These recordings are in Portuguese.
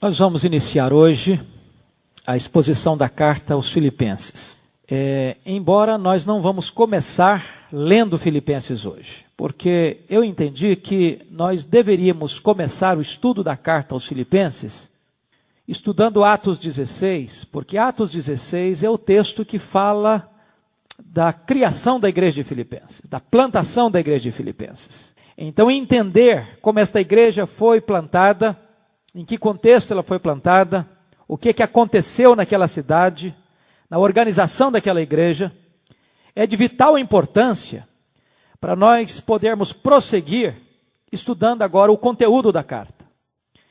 Nós vamos iniciar hoje a exposição da carta aos Filipenses. Embora nós não vamos começar lendo Filipenses hoje, porque eu entendi que nós deveríamos começar o estudo da carta aos Filipenses estudando Atos 16, porque Atos 16 é o texto que fala da criação da igreja de Filipenses, da plantação da igreja de Filipenses. Então, entender como esta igreja foi plantada, em que contexto ela foi plantada, o que aconteceu naquela cidade, na organização daquela igreja, é de vital importância para nós podermos prosseguir estudando agora o conteúdo da carta.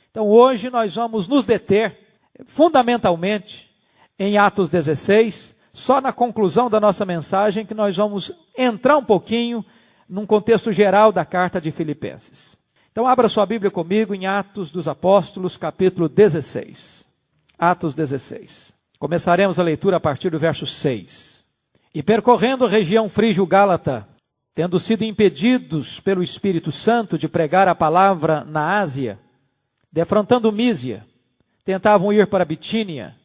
Então hoje nós vamos nos deter fundamentalmente em Atos 16, só na conclusão da nossa mensagem que nós vamos entrar um pouquinho num contexto geral da carta de Filipenses. Então abra sua Bíblia comigo em Atos dos Apóstolos, capítulo 16. Atos 16. Começaremos a leitura a partir do verso 6. E percorrendo a região frígio-gálata, tendo sido impedidos pelo Espírito Santo de pregar a palavra na Ásia, defrontando Mísia, tentavam ir para Bitínia,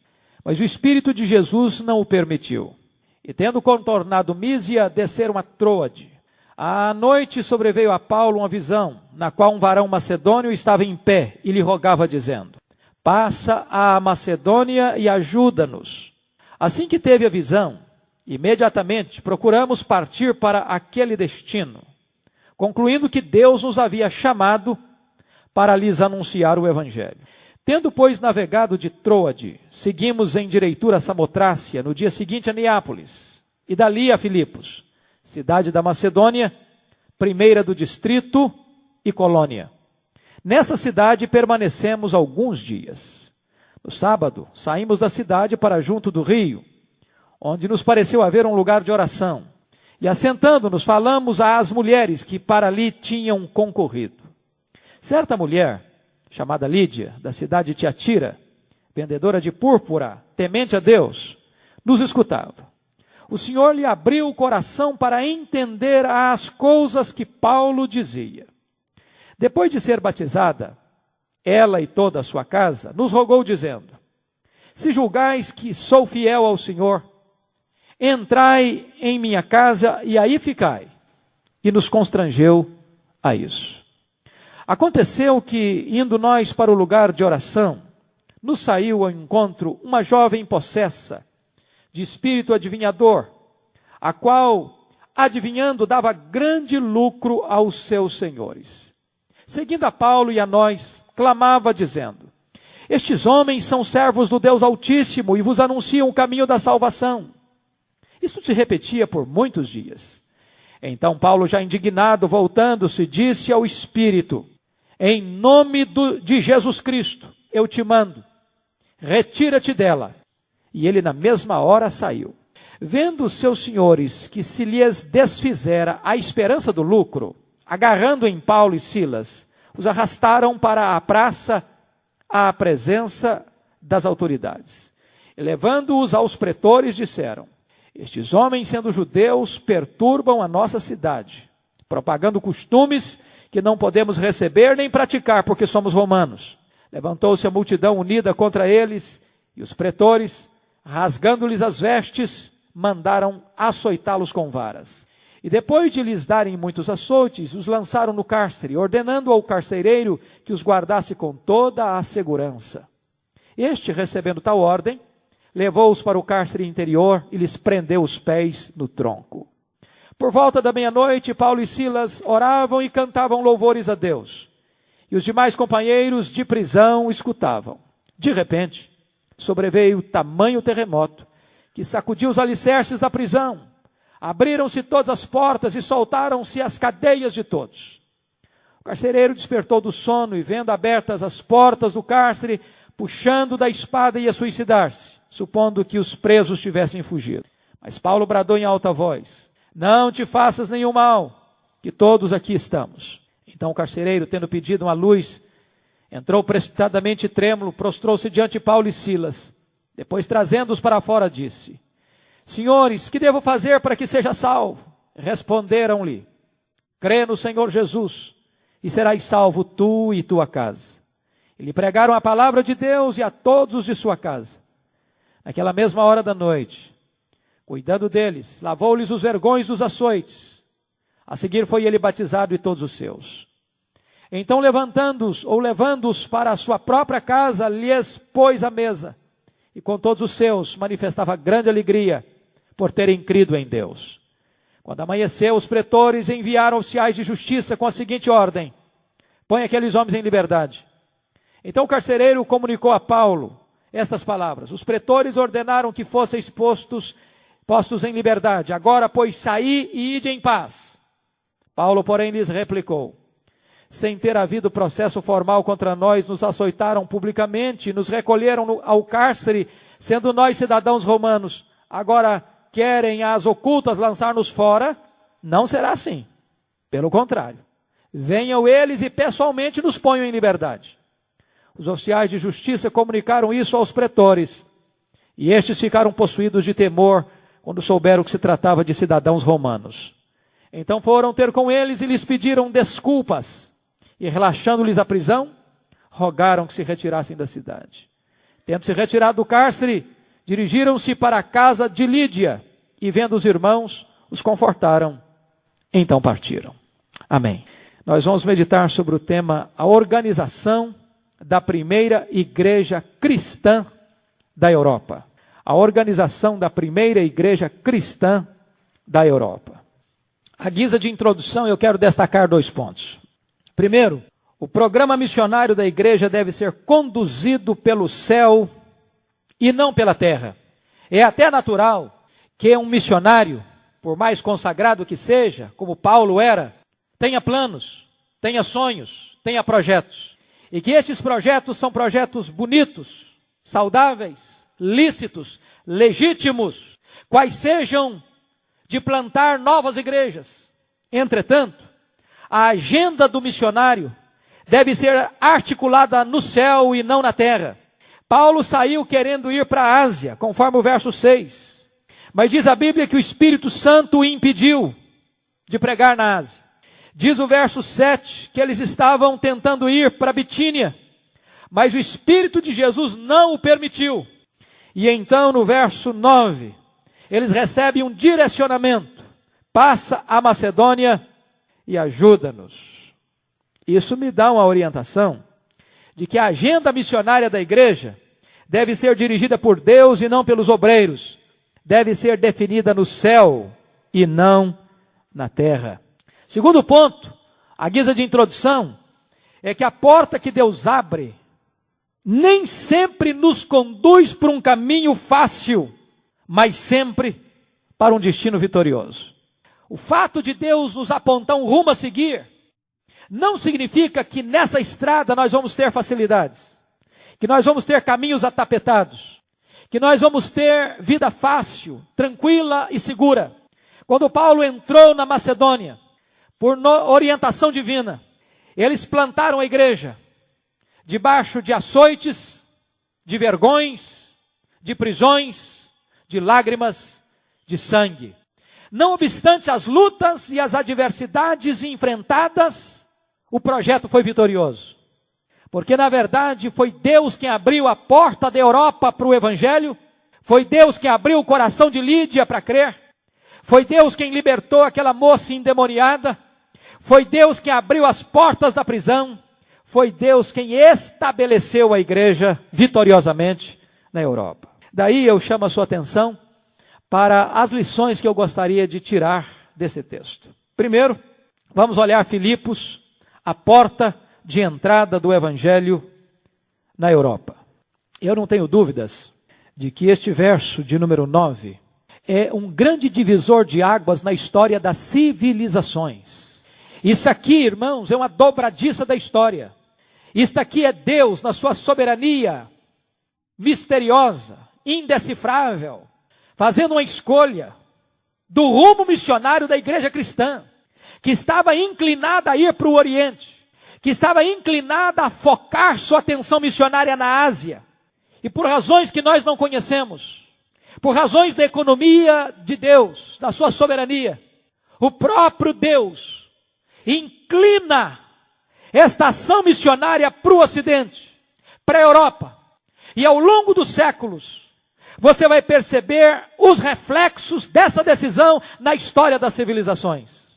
mas o Espírito de Jesus não o permitiu. E tendo contornado Mísia, desceram a Troade. À noite sobreveio a Paulo uma visão, na qual um varão macedônio estava em pé e lhe rogava, dizendo: passa à Macedônia e ajuda-nos. Assim que teve a visão, imediatamente procuramos partir para aquele destino, concluindo que Deus nos havia chamado para lhes anunciar o Evangelho. Tendo, pois, navegado de Troade, seguimos em direitura a Samotrácia, no dia seguinte a Neápolis, e dali a Filipos, cidade da Macedônia, primeira do distrito e colônia. Nessa cidade permanecemos alguns dias. No sábado, saímos da cidade para junto do rio, onde nos pareceu haver um lugar de oração. E assentando-nos, falamos às mulheres que para ali tinham concorrido. Certa mulher, chamada Lídia, da cidade de Tiatira, vendedora de púrpura, temente a Deus, nos escutava. O Senhor lhe abriu o coração para entender as coisas que Paulo dizia. Depois de ser batizada, ela e toda a sua casa, nos rogou dizendo: se julgais que sou fiel ao Senhor, entrai em minha casa e aí ficai. E nos constrangeu a isso. Aconteceu que, indo nós para o lugar de oração, nos saiu ao encontro uma jovem possessa, de espírito adivinhador, a qual, adivinhando, dava grande lucro aos seus senhores. Seguindo a Paulo e a nós, clamava dizendo: estes homens são servos do Deus Altíssimo e vos anunciam o caminho da salvação. Isto se repetia por muitos dias. Então Paulo, já indignado, voltando-se, disse ao Espírito: em nome de Jesus Cristo, eu te mando, retira-te dela. E ele na mesma hora saiu. Vendo os seus senhores que se lhes desfizera a esperança do lucro, agarrando em Paulo e Silas, os arrastaram para a praça à presença das autoridades. E levando-os aos pretores, disseram: estes homens, sendo judeus, perturbam a nossa cidade, propagando costumes que não podemos receber nem praticar, porque somos romanos. Levantou-se a multidão unida contra eles, e os pretores, rasgando-lhes as vestes, mandaram açoitá-los com varas. E depois de lhes darem muitos açoites, os lançaram no cárcere, ordenando ao carcereiro que os guardasse com toda a segurança. Este, recebendo tal ordem, levou-os para o cárcere interior e lhes prendeu os pés no tronco. Por volta da meia-noite, Paulo e Silas oravam e cantavam louvores a Deus. E os demais companheiros de prisão escutavam. De repente, sobreveio tamanho terremoto que sacudiu os alicerces da prisão. Abriram-se todas as portas e soltaram-se as cadeias de todos. O carcereiro despertou do sono e, vendo abertas as portas do cárcere, puxando da espada, ia suicidar-se, supondo que os presos tivessem fugido. Mas Paulo bradou em alta voz: não te faças nenhum mal, que todos aqui estamos. Então o carcereiro, tendo pedido uma luz, entrou precipitadamente trêmulo, prostrou-se diante de Paulo e Silas. Depois, trazendo-os para fora, disse: senhores, que devo fazer para que seja salvo? Responderam-lhe: crê no Senhor Jesus, e serás salvo tu e tua casa. E lhe pregaram a palavra de Deus e a todos os de sua casa. Naquela mesma hora da noite, cuidando deles, lavou-lhes os vergões dos açoites. A seguir foi ele batizado e todos os seus. Então levando-os para a sua própria casa, lhes pôs à mesa. E com todos os seus manifestava grande alegria por terem crido em Deus. Quando amanheceu, os pretores enviaram oficiais de justiça com a seguinte ordem: põe aqueles homens em liberdade. Então o carcereiro comunicou a Paulo estas palavras: os pretores ordenaram que fossem postos em liberdade. Agora, pois, saí e ide em paz. Paulo, porém, lhes replicou: sem ter havido processo formal contra nós, nos açoitaram publicamente, nos recolheram ao cárcere, sendo nós cidadãos romanos. Agora querem às ocultas lançar-nos fora? Não será assim. Pelo contrário, venham eles e pessoalmente nos ponham em liberdade. Os oficiais de justiça comunicaram isso aos pretores, e estes ficaram possuídos de temor quando souberam que se tratava de cidadãos romanos. Então foram ter com eles e lhes pediram desculpas, e relaxando-lhes a prisão, rogaram que se retirassem da cidade. Tendo se retirado do cárcere, dirigiram-se para a casa de Lídia, e vendo os irmãos, os confortaram. Então partiram. Amém. Nós vamos meditar sobre o tema a organização da primeira igreja cristã da Europa. A organização da primeira igreja cristã da Europa. À guisa de introdução, eu quero destacar 2 pontos. Primeiro, o programa missionário da igreja deve ser conduzido pelo céu e não pela terra. É até natural que um missionário, por mais consagrado que seja, como Paulo era, tenha planos, tenha sonhos, tenha projetos. E que estes projetos são projetos bonitos, saudáveis, lícitos, legítimos, quais sejam de plantar novas igrejas. Entretanto, a agenda do missionário deve ser articulada no céu e não na terra. Paulo saiu querendo ir para a Ásia, conforme o verso 6. Mas diz a Bíblia que o Espírito Santo o impediu de pregar na Ásia. Diz o verso 7 que eles estavam tentando ir para Bitínia, mas o Espírito de Jesus não o permitiu. E então no verso 9, eles recebem um direcionamento: passa a Macedônia e ajuda-nos. Isso me dá uma orientação de que a agenda missionária da igreja deve ser dirigida por Deus e não pelos obreiros. Deve ser definida no céu e não na terra. Segundo ponto, a guisa de introdução, é que a porta que Deus abre nem sempre nos conduz para um caminho fácil, mas sempre para um destino vitorioso. O fato de Deus nos apontar um rumo a seguir não significa que nessa estrada nós vamos ter facilidades, que nós vamos ter caminhos atapetados, que nós vamos ter vida fácil, tranquila e segura. Quando Paulo entrou na Macedônia, por orientação divina, eles plantaram a igreja debaixo de açoites, de vergões, de prisões, de lágrimas, de sangue. Não obstante as lutas e as adversidades enfrentadas, o projeto foi vitorioso. Porque na verdade foi Deus quem abriu a porta da Europa para o Evangelho, foi Deus quem abriu o coração de Lídia para crer, foi Deus quem libertou aquela moça endemoniada, foi Deus quem abriu as portas da prisão, foi Deus quem estabeleceu a igreja vitoriosamente na Europa. Daí eu chamo a sua atenção para as lições que eu gostaria de tirar desse texto. Primeiro, vamos olhar Filipos, a porta de entrada do Evangelho na Europa. Eu não tenho dúvidas de que este verso de número 9 é um grande divisor de águas na história das civilizações. Isso aqui, irmãos, é uma dobradiça da história. Isto aqui é Deus na sua soberania misteriosa, indecifrável, fazendo uma escolha do rumo missionário da igreja cristã, que estava inclinada a ir para o Oriente, que estava inclinada a focar sua atenção missionária na Ásia, e por razões que nós não conhecemos, por razões da economia de Deus, da sua soberania, o próprio Deus inclina esta ação missionária para o Ocidente. para a Europa. E ao longo dos séculos, você vai perceber os reflexos dessa decisão na história das civilizações.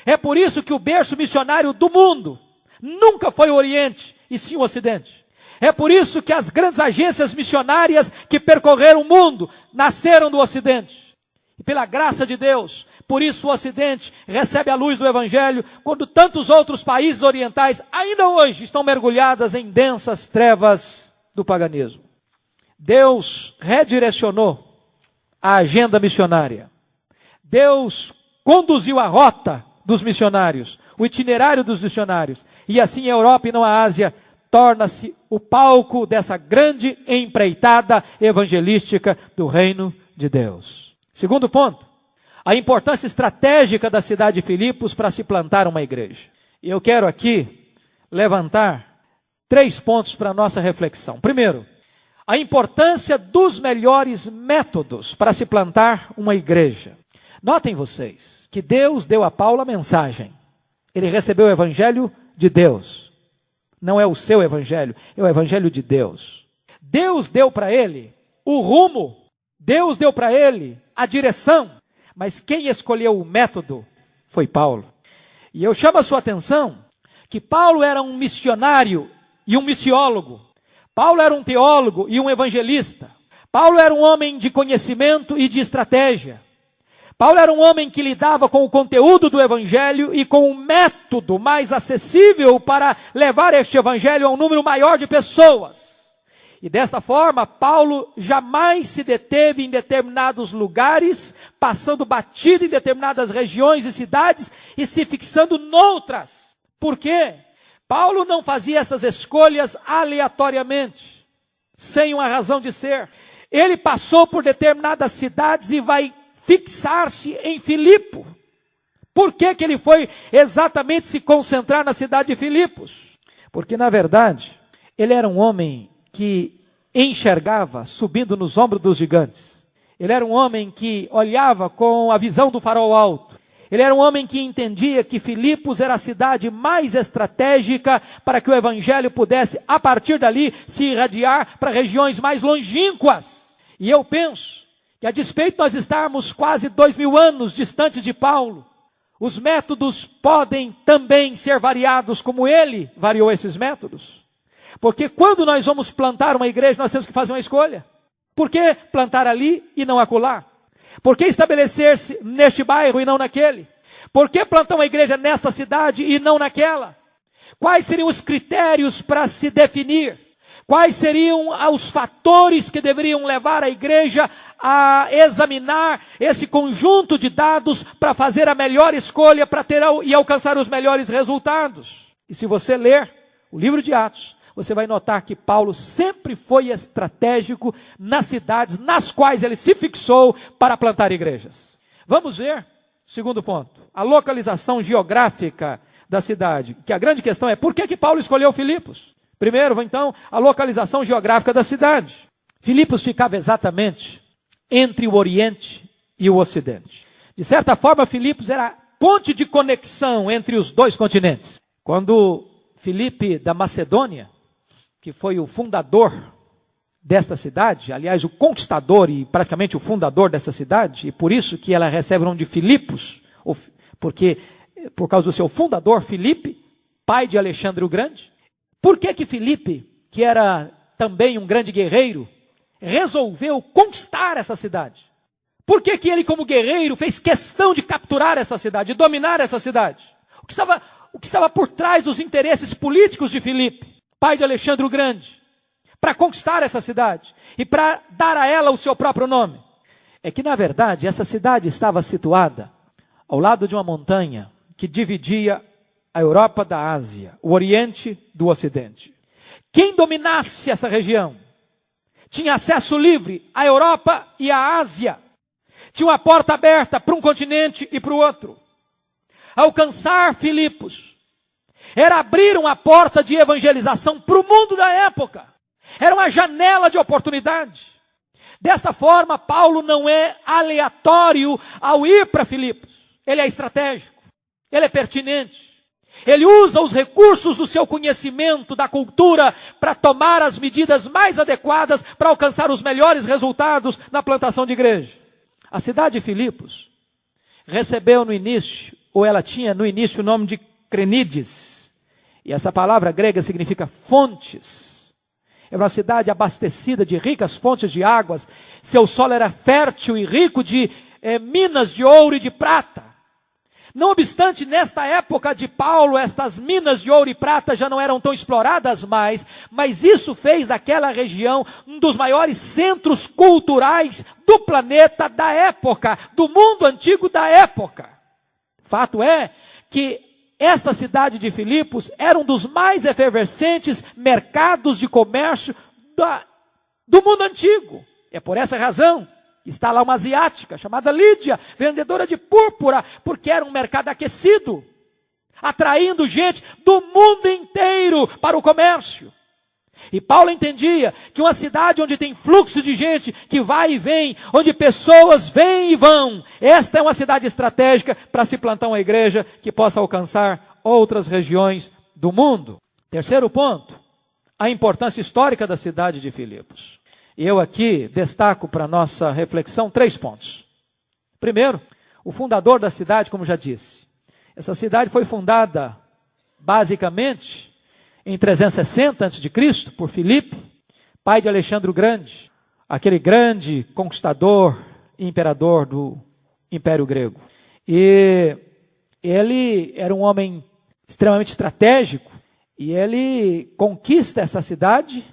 É por isso que o berço missionário do mundo nunca foi o Oriente, e sim o Ocidente. É por isso que as grandes agências missionárias que percorreram o mundo nasceram do Ocidente. E pela graça de Deus, por isso o Ocidente recebe a luz do Evangelho, quando tantos outros países orientais ainda hoje estão mergulhadas em densas trevas do paganismo. Deus redirecionou a agenda missionária. Deus conduziu a rota dos missionários, o itinerário dos missionários. E assim a Europa e não a Ásia torna-se o palco dessa grande empreitada evangelística do reino de Deus. Segundo ponto, a importância estratégica da cidade de Filipos para se plantar uma igreja. E eu quero aqui levantar 3 pontos para a nossa reflexão. Primeiro, a importância dos melhores métodos para se plantar uma igreja. Notem vocês que Deus deu a Paulo a mensagem. Ele recebeu o evangelho de Deus. Não é o seu evangelho, é o evangelho de Deus. Deus deu para ele o rumo. Deus deu para ele a direção. Mas quem escolheu o método foi Paulo. E eu chamo a sua atenção que Paulo era um missionário e um missiólogo. Paulo era um teólogo e um evangelista. Paulo era um homem de conhecimento e de estratégia. Paulo era um homem que lidava com o conteúdo do evangelho e com o método mais acessível para levar este evangelho a um número maior de pessoas. E desta forma, Paulo jamais se deteve em determinados lugares, passando batido em determinadas regiões e cidades e se fixando noutras. Por quê? Paulo não fazia essas escolhas aleatoriamente, sem uma razão de ser. Ele passou por determinadas cidades e vai fixar-se em Filipo. Por que ele foi exatamente se concentrar na cidade de Filipos? Porque, na verdade, ele era um homem que enxergava subindo nos ombros dos gigantes. Ele era um homem que olhava com a visão do farol alto. Ele era um homem que entendia que Filipos era a cidade mais estratégica para que o evangelho pudesse, a partir dali, se irradiar para regiões mais longínquas. E eu penso que, a despeito de nós estarmos quase 2000 anos distantes de Paulo, os métodos podem também ser variados como ele variou esses métodos. Porque quando nós vamos plantar uma igreja, nós temos que fazer uma escolha. Por que plantar ali e não acolá? Por que estabelecer-se neste bairro e não naquele? Por que plantar uma igreja nesta cidade e não naquela? Quais seriam os critérios para se definir? Quais seriam os fatores que deveriam levar a igreja a examinar esse conjunto de dados para fazer a melhor escolha para ter e alcançar os melhores resultados? E se você ler o livro de Atos, você vai notar que Paulo sempre foi estratégico nas cidades nas quais ele se fixou para plantar igrejas. Vamos ver, segundo ponto, a localização geográfica da cidade. Que a grande questão é, por que Paulo escolheu Filipos? Primeiro, então, a localização geográfica da cidade. Filipos ficava exatamente entre o Oriente e o Ocidente. De certa forma, Filipos era a ponte de conexão entre os dois continentes. Quando Filipe da Macedônia, que foi o fundador desta cidade, aliás, o conquistador e praticamente o fundador dessa cidade, e por isso que ela recebe o nome de Filipos, porque por causa do seu fundador, Filipe, pai de Alexandre o Grande. Por que Filipe, que era também um grande guerreiro, resolveu conquistar essa cidade? Por que ele, como guerreiro, fez questão de capturar essa cidade, de dominar essa cidade? O que estava por trás dos interesses políticos de Filipe, pai de Alexandre o Grande, para conquistar essa cidade e para dar a ela o seu próprio nome? É que, na verdade, essa cidade estava situada ao lado de uma montanha que dividia a Europa da Ásia, o Oriente do Ocidente. Quem dominasse essa região tinha acesso livre à Europa e à Ásia. Tinha uma porta aberta para um continente e para o outro. Alcançar Filipos era abrir uma porta de evangelização para o mundo da época. Era uma janela de oportunidade. Desta forma, Paulo não é aleatório ao ir para Filipos. Ele é estratégico. Ele é pertinente. Ele usa os recursos do seu conhecimento, da cultura, para tomar as medidas mais adequadas para alcançar os melhores resultados na plantação de igreja. A cidade de Filipos recebeu no início, ou ela tinha no início o nome de Crenides. E essa palavra grega significa fontes. Era uma cidade abastecida de ricas fontes de águas. Seu solo era fértil e rico de minas de ouro e de prata. Não obstante, nesta época de Paulo, estas minas de ouro e prata já não eram tão exploradas mais, mas isso fez daquela região um dos maiores centros culturais do planeta da época, do mundo antigo da época. Fato é que esta cidade de Filipos era um dos mais efervescentes mercados de comércio do mundo antigo. É por essa razão está lá uma asiática chamada Lídia, vendedora de púrpura, porque era um mercado aquecido, atraindo gente do mundo inteiro para o comércio. E Paulo entendia que uma cidade onde tem fluxo de gente que vai e vem, onde pessoas vêm e vão, esta é uma cidade estratégica para se plantar uma igreja que possa alcançar outras regiões do mundo. Terceiro ponto, a importância histórica da cidade de Filipos. Eu aqui destaco para nossa reflexão 3 pontos. Primeiro, o fundador da cidade, como já disse. Essa cidade foi fundada, basicamente, em 360 a.C., por Filipe, pai de Alexandre o Grande, aquele grande conquistador e imperador do Império Grego. E ele era um homem extremamente estratégico, e ele conquista essa cidade,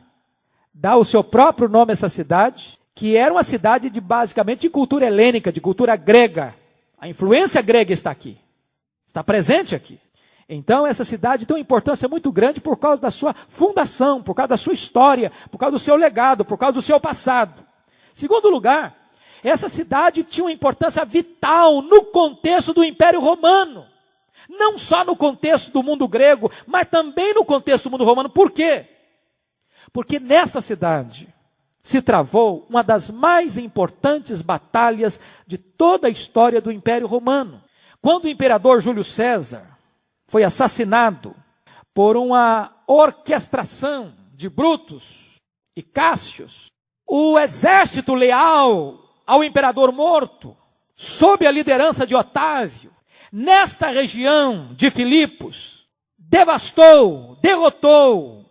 dá o seu próprio nome a essa cidade, que era uma cidade basicamente de cultura helênica, de cultura grega. A influência grega está aqui, está presente aqui. Então essa cidade tem uma importância muito grande por causa da sua fundação, por causa da sua história, por causa do seu legado, por causa do seu passado. Segundo lugar, essa cidade tinha uma importância vital no contexto do Império Romano. Não só no contexto do mundo grego, mas também no contexto do mundo romano. Por quê? Porque nessa cidade se travou uma das mais importantes batalhas de toda a história do Império Romano. Quando o imperador Júlio César foi assassinado por uma orquestração de Brutus e Cássios, o exército leal ao imperador morto, sob a liderança de Otávio, nesta região de Filipos, devastou, derrotou,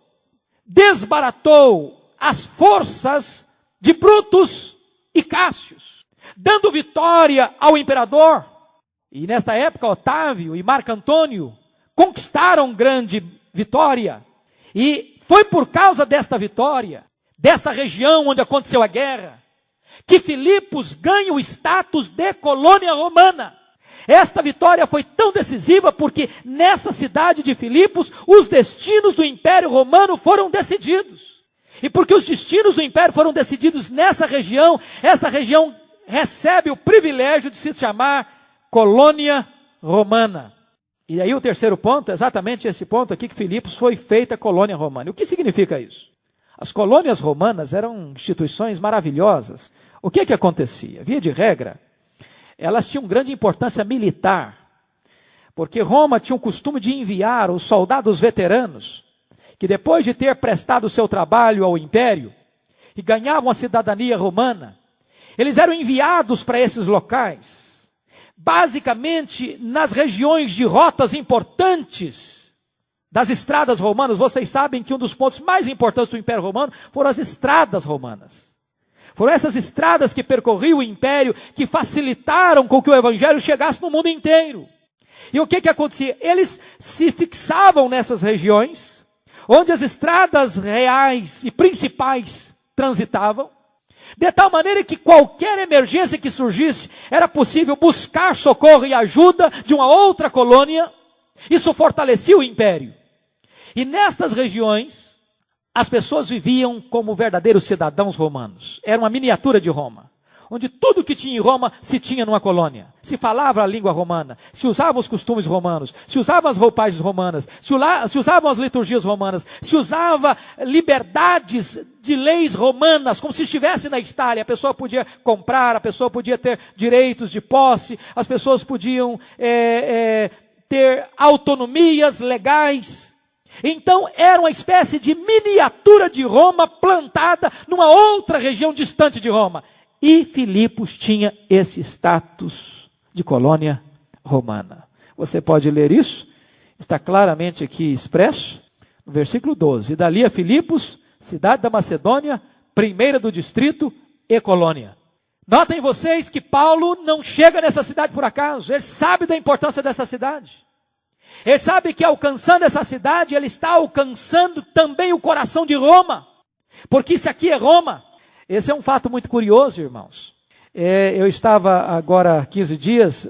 desbaratou as forças de Brutus e Cássios, dando vitória ao imperador. E nesta época, Otávio e Marco Antônio conquistaram grande vitória. E foi por causa desta vitória, desta região onde aconteceu a guerra, que Filipos ganha o status de colônia romana. Esta vitória foi tão decisiva porque nesta cidade de Filipos os destinos do Império Romano foram decididos. E porque os destinos do Império foram decididos nessa região, esta região recebe o privilégio de se chamar colônia romana. E aí o terceiro ponto, exatamente esse ponto aqui, que Filipos foi feita colônia romana. O que significa isso? As colônias romanas eram instituições maravilhosas. O que acontecia? Via de regra, elas tinham grande importância militar, porque Roma tinha o costume de enviar os soldados veteranos, que depois de ter prestado o seu trabalho ao império, e ganhavam a cidadania romana, eles eram enviados para esses locais, basicamente nas regiões de rotas importantes das estradas romanas. Vocês sabem que um dos pontos mais importantes do Império Romano foram as estradas romanas. Foram essas estradas que percorriam o império, que facilitaram com que o evangelho chegasse no mundo inteiro. E o que acontecia? Eles se fixavam nessas regiões, onde as estradas reais e principais transitavam, de tal maneira que qualquer emergência que surgisse, era possível buscar socorro e ajuda de uma outra colônia. Isso fortalecia o império. E nestas regiões, as pessoas viviam como verdadeiros cidadãos romanos. Era uma miniatura de Roma, onde tudo que tinha em Roma se tinha numa colônia. Se falava a língua romana, se usavam os costumes romanos, se usavam as roupagens romanas, se usavam as liturgias romanas, se usava liberdades de leis romanas, como se estivesse na Itália. A pessoa podia comprar, a pessoa podia ter direitos de posse, as pessoas podiam ter autonomias legais. Então era uma espécie de miniatura de Roma plantada numa outra região distante de Roma. E Filipos tinha esse status de colônia romana. Você pode ler isso, está claramente aqui expresso, no versículo 12. E dali a Filipos, cidade da Macedônia, primeira do distrito e colônia. Notem vocês que Paulo não chega nessa cidade por acaso, ele sabe da importância dessa cidade. Ele sabe que alcançando essa cidade, ele está alcançando também o coração de Roma, porque isso aqui é Roma. Esse é um fato muito curioso, irmãos. Eu estava agora 15 dias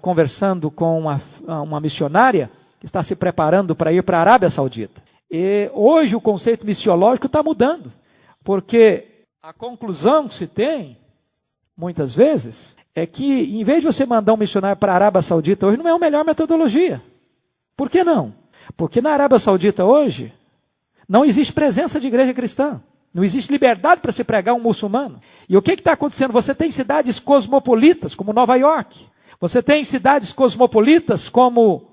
conversando com uma missionária que está se preparando para ir para a Arábia Saudita. E hoje o conceito missiológico está mudando, porque a conclusão que se tem, muitas vezes, é que em vez de você mandar um missionário para a Arábia Saudita hoje, não é a melhor metodologia. Por que não? Porque na Arábia Saudita hoje, não existe presença de igreja cristã. Não existe liberdade para se pregar um muçulmano. E o que está acontecendo? Você tem cidades cosmopolitas, como Nova York. Você tem cidades cosmopolitas, como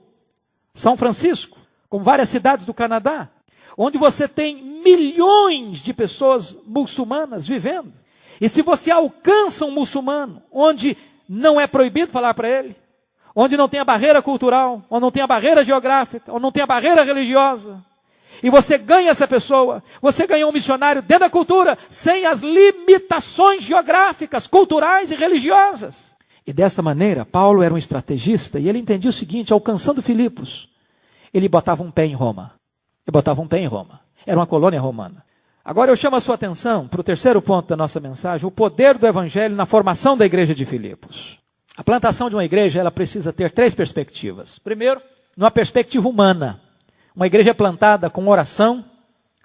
São Francisco, como várias cidades do Canadá, onde você tem milhões de pessoas muçulmanas vivendo. E se você alcança um muçulmano, onde não é proibido falar para ele, onde não tem a barreira cultural, onde não tem a barreira geográfica, onde não tem a barreira religiosa, e você ganha essa pessoa, você ganhou um missionário dentro da cultura, sem as limitações geográficas, culturais e religiosas. E desta maneira, Paulo era um estrategista, e ele entendia o seguinte: alcançando Filipos, ele botava um pé em Roma. Era uma colônia romana. Agora eu chamo a sua atenção para o terceiro ponto da nossa mensagem, o poder do evangelho na formação da igreja de Filipos. A plantação de uma igreja, ela precisa ter três perspectivas. Primeiro, numa perspectiva humana. Uma igreja plantada com oração,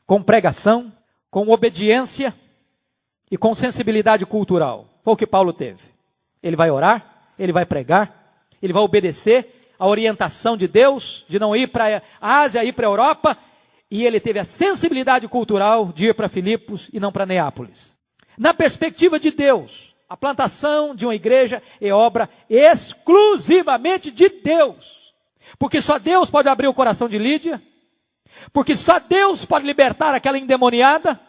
com pregação, com obediência e com sensibilidade cultural. Foi o que Paulo teve. Ele vai orar, ele vai pregar, ele vai obedecer a orientação de Deus, de não ir para a Ásia, ir para a Europa, e ele teve a sensibilidade cultural de ir para Filipos e não para Neápolis. Na perspectiva de Deus, a plantação de uma igreja é obra exclusivamente de Deus. Porque só Deus pode abrir o coração de Lídia, porque só Deus pode libertar aquela endemoniada,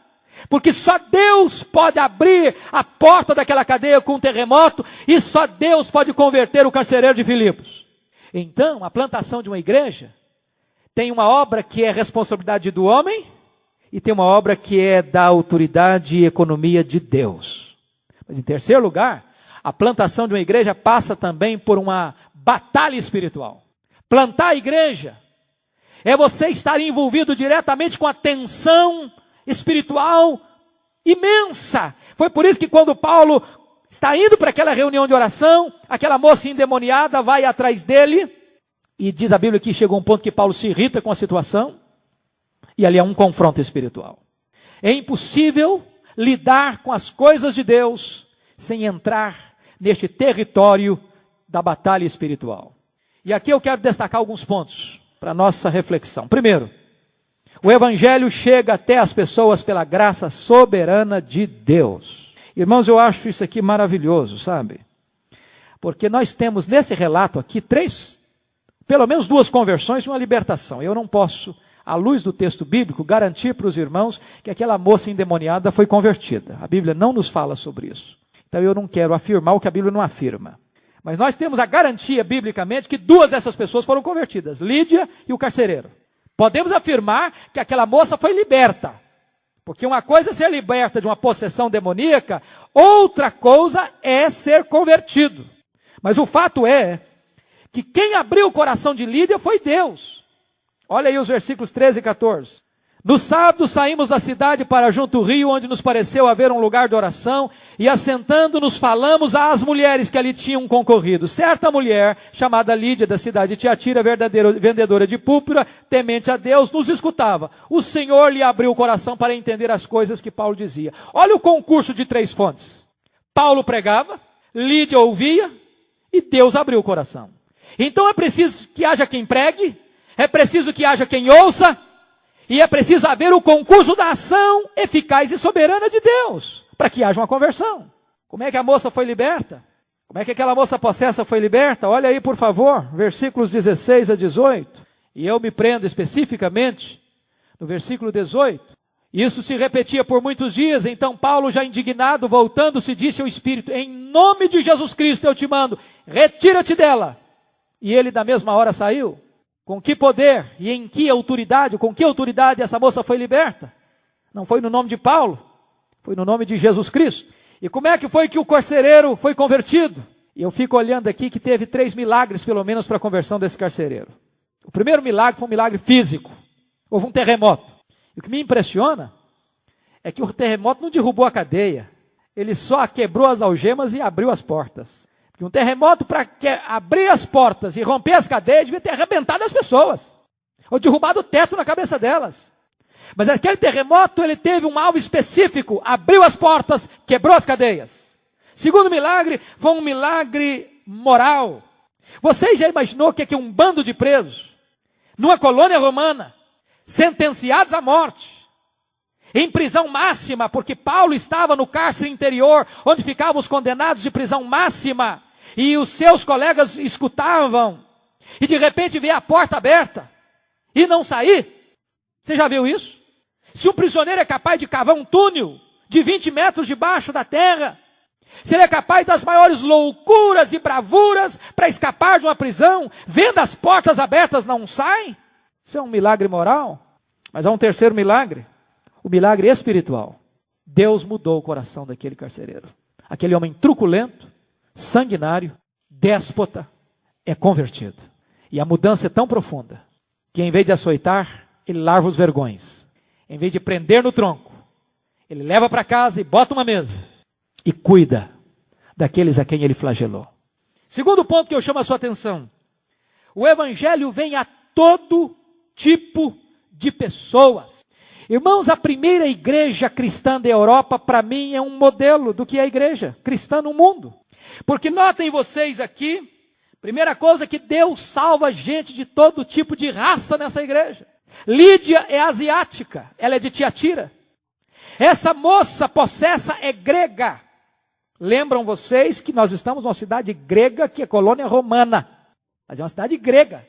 porque só Deus pode abrir a porta daquela cadeia com um terremoto, e só Deus pode converter o carcereiro de Filipos. Então, a plantação de uma igreja tem uma obra que é responsabilidade do homem, e tem uma obra que é da autoridade e economia de Deus. Mas em terceiro lugar, a plantação de uma igreja passa também por uma batalha espiritual. Plantar a igreja é você estar envolvido diretamente com a tensão espiritual imensa. Foi por isso que quando Paulo está indo para aquela reunião de oração, aquela moça endemoniada vai atrás dele, e diz a Bíblia que chegou um ponto que Paulo se irrita com a situação, e ali é um confronto espiritual. É impossível lidar com as coisas de Deus sem entrar neste território da batalha espiritual. E aqui eu quero destacar alguns pontos para a nossa reflexão. Primeiro, o evangelho chega até as pessoas pela graça soberana de Deus. Irmãos, eu acho isso aqui maravilhoso, sabe? Porque nós temos nesse relato aqui pelo menos duas conversões e uma libertação. Eu não posso, à luz do texto bíblico, garantir para os irmãos que aquela moça endemoniada foi convertida. A Bíblia não nos fala sobre isso. Então eu não quero afirmar o que a Bíblia não afirma. Mas nós temos a garantia, biblicamente, que duas dessas pessoas foram convertidas, Lídia e o carcereiro. Podemos afirmar que aquela moça foi liberta. Porque uma coisa é ser liberta de uma possessão demoníaca, outra coisa é ser convertido. Mas o fato é que quem abriu o coração de Lídia foi Deus. Olha aí os versículos 13 e 14. No sábado saímos da cidade para junto ao rio, onde nos pareceu haver um lugar de oração, e assentando-nos falamos às mulheres que ali tinham concorrido. Certa mulher, chamada Lídia, da cidade de Tiatira, vendedora de púrpura, temente a Deus, nos escutava. O Senhor lhe abriu o coração para entender as coisas que Paulo dizia. Olha o concurso de três fontes. Paulo pregava, Lídia ouvia, e Deus abriu o coração. Então é preciso que haja quem pregue, é preciso que haja quem ouça, e é preciso haver o concurso da ação eficaz e soberana de Deus, para que haja uma conversão. Como é que a moça foi liberta? Como é que aquela moça possessa foi liberta? Olha aí, por favor, versículos 16 a 18. E eu me prendo especificamente no versículo 18. Isso se repetia por muitos dias. Então Paulo, já indignado, voltando-se, disse ao Espírito: em nome de Jesus Cristo eu te mando, retira-te dela. E ele da mesma hora saiu. Com que poder e em que autoridade, com que autoridade essa moça foi liberta? Não foi no nome de Paulo, foi no nome de Jesus Cristo. E como é que foi que o carcereiro foi convertido? E eu fico olhando aqui que teve 3 milagres pelo menos para a conversão desse carcereiro. O primeiro milagre foi um milagre físico. Houve um terremoto. E o que me impressiona é que o terremoto não derrubou a cadeia. Ele só quebrou as algemas e abriu as portas. Porque um terremoto, para abrir as portas e romper as cadeias, devia ter arrebentado as pessoas. Ou derrubado o teto na cabeça delas. Mas aquele terremoto, ele teve um alvo específico. Abriu as portas, quebrou as cadeias. Segundo milagre, foi um milagre moral. Você já imaginou que aqui um bando de presos, numa colônia romana, sentenciados à morte, em prisão máxima, porque Paulo estava no cárcere interior, onde ficavam os condenados de prisão máxima, e os seus colegas escutavam, e de repente vê a porta aberta, e não sair? Você já viu isso? Se um prisioneiro é capaz de cavar um túnel de 20 metros debaixo da terra, se ele é capaz das maiores loucuras e bravuras para escapar de uma prisão, vendo as portas abertas não sai? Isso é um milagre moral. Mas há um terceiro milagre, o milagre espiritual. Deus mudou o coração daquele carcereiro. Aquele homem truculento, sanguinário, déspota, é convertido. E a mudança é tão profunda, que em vez de açoitar, ele lava os vergões. Em vez de prender no tronco, ele leva para casa e bota uma mesa. E cuida daqueles a quem ele flagelou. Segundo ponto que eu chamo a sua atenção. O evangelho vem a todo tipo de pessoas. Irmãos, a primeira igreja cristã da Europa, para mim, é um modelo do que é a igreja cristã no mundo. Porque notem vocês aqui, primeira coisa, que Deus salva gente de todo tipo de raça nessa igreja. Lídia é asiática, ela é de Tiatira. Essa moça possessa é grega. Lembram vocês que nós estamos numa cidade grega que é colônia romana. Mas é uma cidade grega.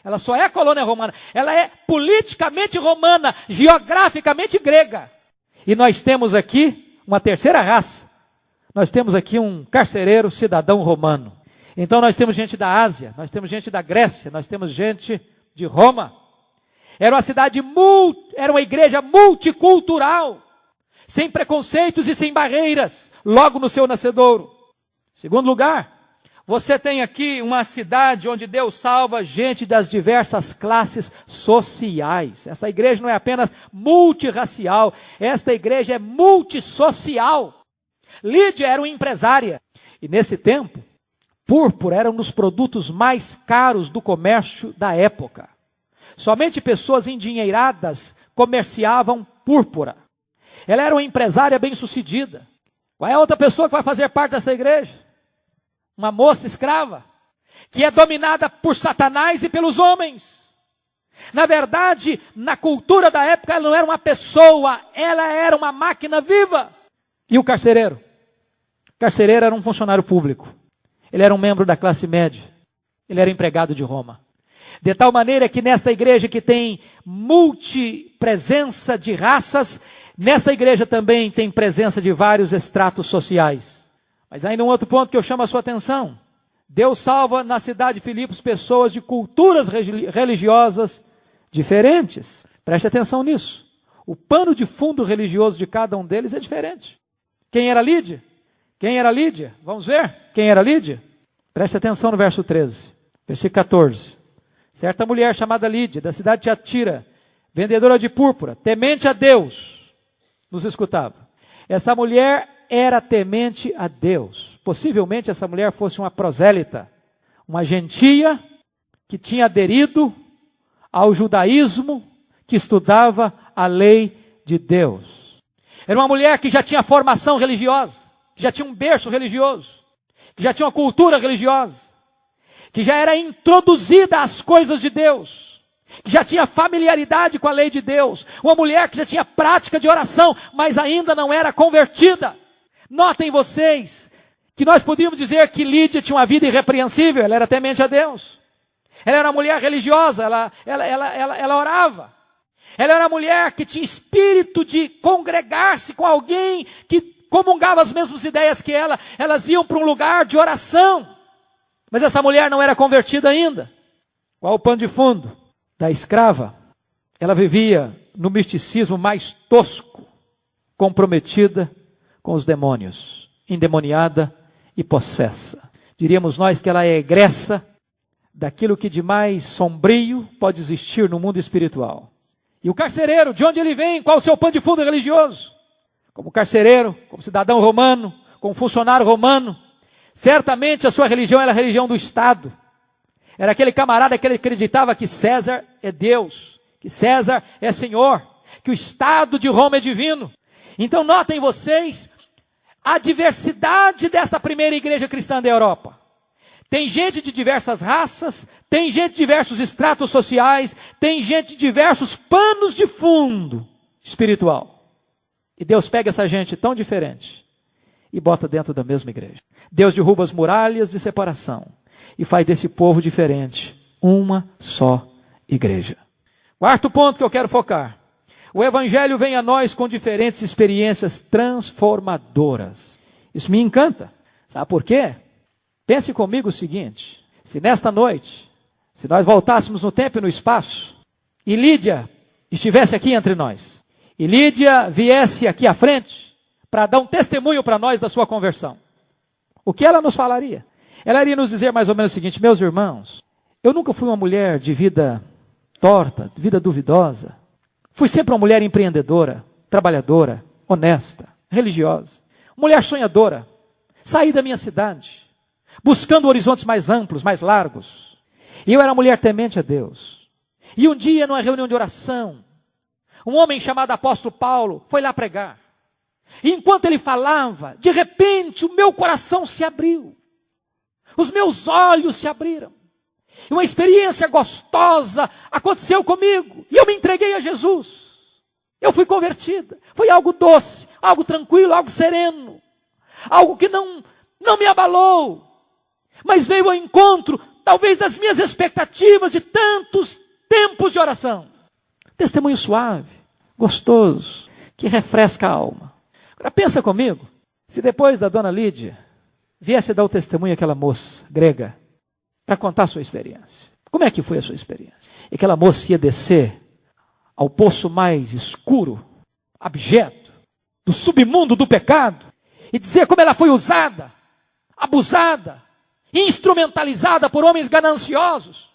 Ela só é colônia romana. Ela é politicamente romana, geograficamente grega. E nós temos aqui uma terceira raça. Nós temos aqui um carcereiro cidadão romano. Então nós temos gente da Ásia, nós temos gente da Grécia, nós temos gente de Roma. Era uma cidade, era uma igreja multicultural, sem preconceitos e sem barreiras, logo no seu nascedouro. Segundo lugar, você tem aqui uma cidade onde Deus salva gente das diversas classes sociais. Esta igreja não é apenas multirracial, esta igreja é multissocial. Lídia era uma empresária, e nesse tempo, púrpura era um dos produtos mais caros do comércio da época. Somente pessoas endinheiradas comerciavam púrpura. Ela era uma empresária bem-sucedida. Qual é a outra pessoa que vai fazer parte dessa igreja? Uma moça escrava, que é dominada por Satanás e pelos homens. Na verdade, na cultura da época, ela não era uma pessoa, ela era uma máquina viva. E o carcereiro? O carcereiro era um funcionário público. Ele era um membro da classe média. Ele era empregado de Roma. De tal maneira que nesta igreja que tem multipresença de raças, nesta igreja também tem presença de vários estratos sociais. Mas ainda um outro ponto que eu chamo a sua atenção. Deus salva na cidade de Filipos pessoas de culturas religiosas diferentes. Preste atenção nisso. O pano de fundo religioso de cada um deles é diferente. Quem era Lídia? Quem era Lídia? Vamos ver? Quem era Lídia? Preste atenção no verso 13. Versículo 14. Certa mulher chamada Lídia, da cidade de Tiatira, vendedora de púrpura, temente a Deus, nos escutava. Essa mulher era temente a Deus. Possivelmente essa mulher fosse uma prosélita, uma gentia que tinha aderido ao judaísmo, que estudava a lei de Deus. Era uma mulher que já tinha formação religiosa, que já tinha um berço religioso, que já tinha uma cultura religiosa, que já era introduzida às coisas de Deus, que já tinha familiaridade com a lei de Deus, uma mulher que já tinha prática de oração, mas ainda não era convertida. Notem vocês que nós poderíamos dizer que Lídia tinha uma vida irrepreensível, ela era temente a Deus. Ela era uma mulher religiosa, ela orava. Ela era uma mulher que tinha espírito de congregar-se com alguém que comungava as mesmas ideias que ela. Elas iam para um lugar de oração. Mas essa mulher não era convertida ainda. Qual o pano de fundo? Da escrava. Ela vivia no misticismo mais tosco, comprometida com os demônios, endemoniada e possessa. Diríamos nós que ela é egressa daquilo que de mais sombrio pode existir no mundo espiritual. E o carcereiro, de onde ele vem? Qual o seu pano de fundo religioso? Como carcereiro, como cidadão romano, como funcionário romano, certamente a sua religião era a religião do Estado. Era aquele camarada que ele acreditava que César é Deus, que César é Senhor, que o Estado de Roma é divino. Então notem vocês a diversidade desta primeira igreja cristã da Europa. Tem gente de diversas raças, tem gente de diversos estratos sociais, tem gente de diversos panos de fundo espiritual. E Deus pega essa gente tão diferente e bota dentro da mesma igreja. Deus derruba as muralhas de separação e faz desse povo diferente uma só igreja. Quarto ponto que eu quero focar. O Evangelho vem a nós com diferentes experiências transformadoras. Isso me encanta. Sabe por quê? Pense comigo o seguinte, se nesta noite, se nós voltássemos no tempo e no espaço, e Lídia estivesse aqui entre nós, e Lídia viesse aqui à frente, para dar um testemunho para nós da sua conversão, o que ela nos falaria? Ela iria nos dizer mais ou menos o seguinte: meus irmãos, eu nunca fui uma mulher de vida torta, de vida duvidosa, fui sempre uma mulher empreendedora, trabalhadora, honesta, religiosa, mulher sonhadora, saí da minha cidade, buscando horizontes mais amplos, mais largos. E eu era mulher temente a Deus. E um dia, numa reunião de oração, um homem chamado apóstolo Paulo foi lá pregar. E enquanto ele falava, de repente o meu coração se abriu. Os meus olhos se abriram. E uma experiência gostosa aconteceu comigo. E eu me entreguei a Jesus. Eu fui convertida. Foi algo doce, algo tranquilo, algo sereno. Algo que não me abalou. Mas veio ao encontro, talvez, das minhas expectativas de tantos tempos de oração. Testemunho suave, gostoso, que refresca a alma. Agora pensa comigo, se depois da dona Lídia viesse dar o testemunho àquela moça grega, para contar a sua experiência. Como é que foi a sua experiência? E aquela moça ia descer ao poço mais escuro, abjeto, do submundo do pecado, e dizer como ela foi usada, abusada, instrumentalizada por homens gananciosos,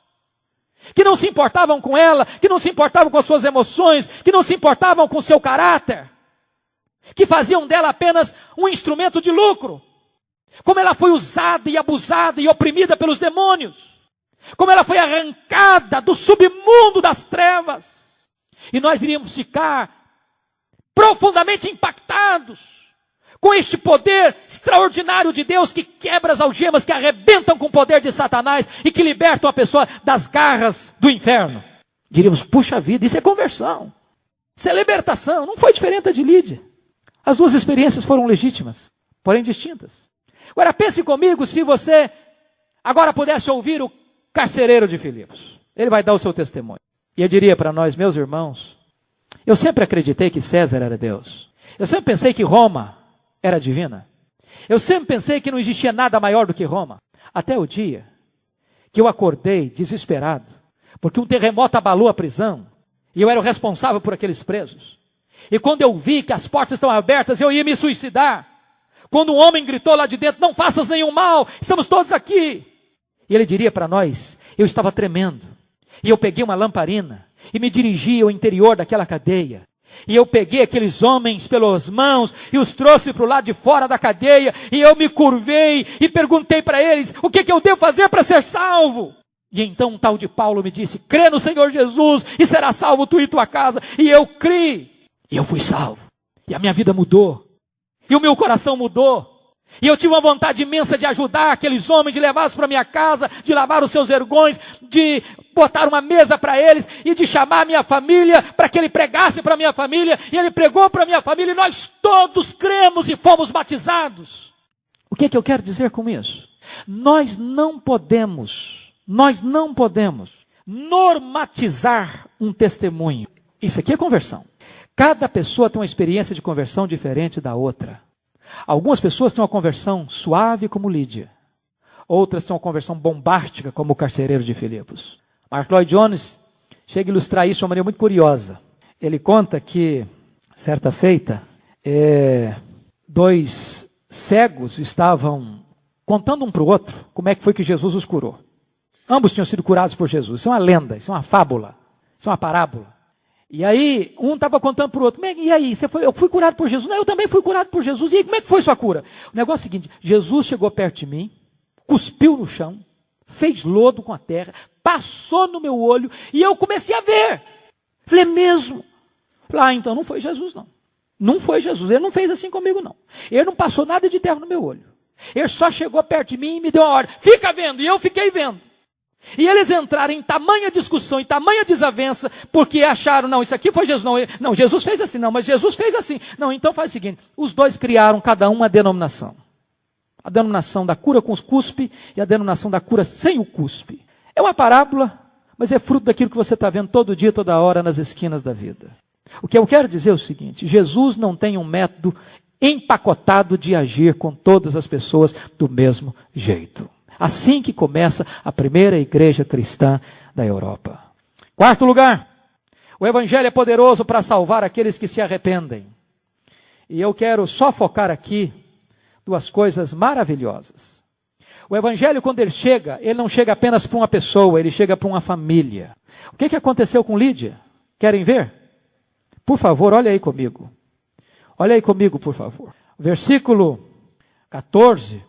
que não se importavam com ela, que não se importavam com as suas emoções, que não se importavam com o seu caráter, que faziam dela apenas um instrumento de lucro. Como ela foi usada e abusada e oprimida pelos demônios, como ela foi arrancada do submundo das trevas, e nós iríamos ficar profundamente impactados com este poder extraordinário de Deus que quebra as algemas, que arrebentam com o poder de Satanás e que libertam a pessoa das garras do inferno. Diríamos, puxa vida, isso é conversão, isso é libertação. Não foi diferente da de Lídia. As duas experiências foram legítimas, porém distintas. Agora pense comigo, se você agora pudesse ouvir o carcereiro de Filipos. Ele vai dar o seu testemunho. E eu diria para nós, meus irmãos, eu sempre acreditei que César era Deus. Eu sempre pensei que Roma era divina. Eu sempre pensei que não existia nada maior do que Roma. Até o dia que eu acordei desesperado, porque um terremoto abalou a prisão, e eu era o responsável por aqueles presos. E quando eu vi que as portas estão abertas, eu ia me suicidar. Quando um homem gritou lá de dentro, não faças nenhum mal, estamos todos aqui. E ele diria para nós, eu estava tremendo. E eu peguei uma lamparina e me dirigi ao interior daquela cadeia. E eu peguei aqueles homens pelas mãos e os trouxe para o lado de fora da cadeia. E eu me curvei e perguntei para eles, o que eu devo fazer para ser salvo? E então um tal de Paulo me disse, crê no Senhor Jesus e será salvo tu e tua casa. E eu criei. E eu fui salvo. E a minha vida mudou. E o meu coração mudou. E eu tive uma vontade imensa de ajudar aqueles homens, de levá-los para minha casa, de lavar os seus vergões, de botar uma mesa para eles e de chamar a minha família para que ele pregasse para a minha família. E ele pregou para a minha família e nós todos cremos e fomos batizados. O que é que eu quero dizer com isso? Nós não podemos normatizar um testemunho. Isso aqui é conversão. Cada pessoa tem uma experiência de conversão diferente da outra. Algumas pessoas têm uma conversão suave, como Lídia. Outras têm uma conversão bombástica, como o carcereiro de Filipos. Mark Lloyd Jones chega a ilustrar isso de uma maneira muito curiosa. Ele conta que, certa feita, dois cegos estavam contando um para o outro como é que foi que Jesus os curou. Ambos tinham sido curados por Jesus. Isso é uma lenda, isso é uma fábula, isso é uma parábola. E aí, um estava contando para o outro, e aí, eu fui curado por Jesus? Não, eu também fui curado por Jesus. E aí, como é que foi sua cura? O negócio é o seguinte, Jesus chegou perto de mim, cuspiu no chão, fez lodo com a terra, passou no meu olho, e eu comecei a ver. Falei, mesmo? Falei, então não foi Jesus não. Não foi Jesus, ele não fez assim comigo não. Ele não passou nada de terra no meu olho. Ele só chegou perto de mim e me deu uma ordem, fica vendo, e eu fiquei vendo. E eles entraram em tamanha discussão, em tamanha desavença, porque acharam, não, isso aqui foi Jesus, não, Jesus fez assim, não, mas Jesus fez assim. Não, então faz o seguinte, os dois criaram cada um uma denominação. A denominação da cura com os cuspe e a denominação da cura sem o cuspe. É uma parábola, mas é fruto daquilo que você está vendo todo dia, toda hora, nas esquinas da vida. O que eu quero dizer é o seguinte, Jesus não tem um método empacotado de agir com todas as pessoas do mesmo jeito. Assim que começa a primeira igreja cristã da Europa. Quarto lugar, o evangelho é poderoso para salvar aqueles que se arrependem. E eu quero só focar aqui duas coisas maravilhosas. O evangelho, quando ele não chega apenas para uma pessoa, ele chega para uma família. O que aconteceu com Lídia? Querem ver? Por favor, olha aí comigo. Olha aí comigo, por favor. Versículo 14